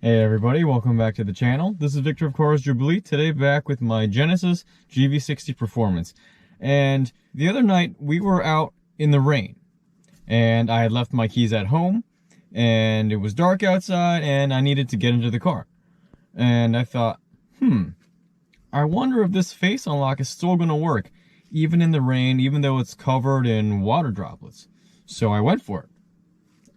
Hey everybody, welcome back to the channel. This is Victor of Cars Jubilee, today back with my Genesis GV60 Performance. And the other night we were out in the rain and I had left my keys at home and it was dark outside and I needed to get into the car. And I thought, I wonder if this face unlock is still gonna work even in the rain, even though it's covered in water droplets. So I went for it.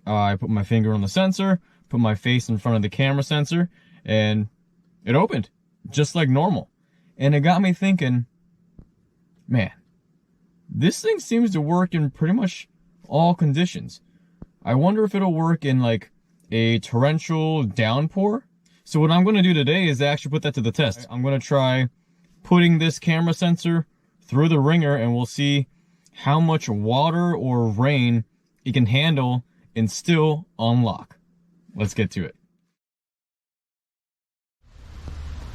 I put my finger on the sensor, put my face in front of the camera sensor, and it opened just like normal. And it got me thinking, man, this thing seems to work in pretty much all conditions. I wonder if it'll work in like a torrential downpour. So what I'm going to do today is actually put that to the test. I'm going to try putting this camera sensor through the ringer and we'll see how much water or rain it can handle and still unlock. Let's get to it.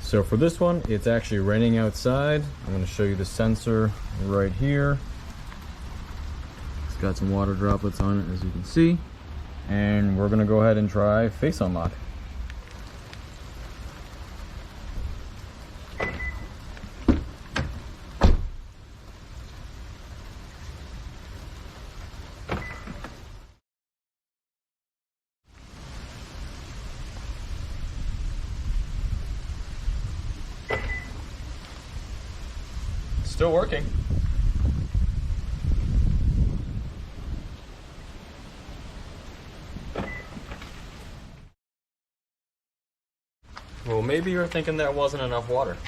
So for this one, it's actually raining outside. I'm going to show you the sensor right here. It's got some water droplets on it, as you can see. And we're going to go ahead and try face unlock. Still working. Well, maybe you're thinking that wasn't enough water.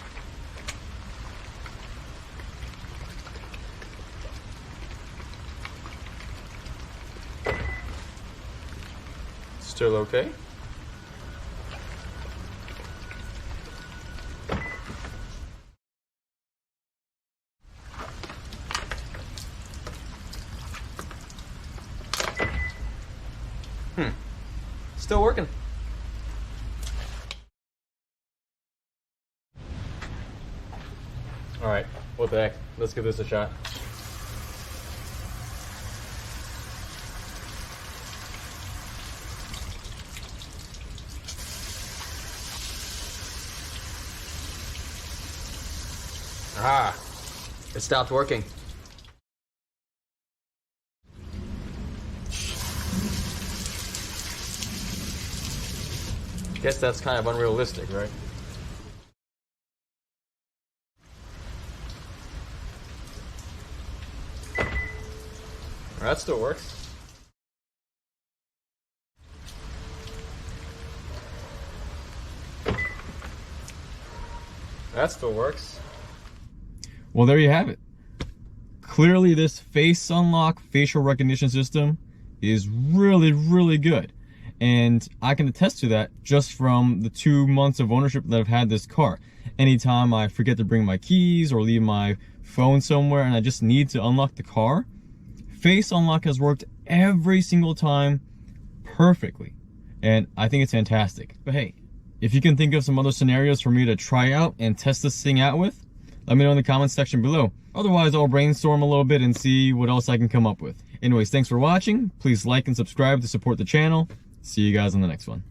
Still okay? Still working. Alright, what the heck? Let's give this a shot. Ah, it stopped working. Guess that's kind of unrealistic, right? That still works. That still works. Well, there you have it. Clearly this face unlock facial recognition system is really, really good. And I can attest to that just from the 2 months of ownership that I've had this car. Anytime I forget to bring my keys or leave my phone somewhere and I just need to unlock the car, face unlock has worked every single time perfectly. And I think it's fantastic. But hey, if you can think of some other scenarios for me to try out and test this thing out with, let me know in the comments section below. Otherwise, I'll brainstorm a little bit and see what else I can come up with. Anyways, thanks for watching. Please like and subscribe to support the channel. See you guys on the next one.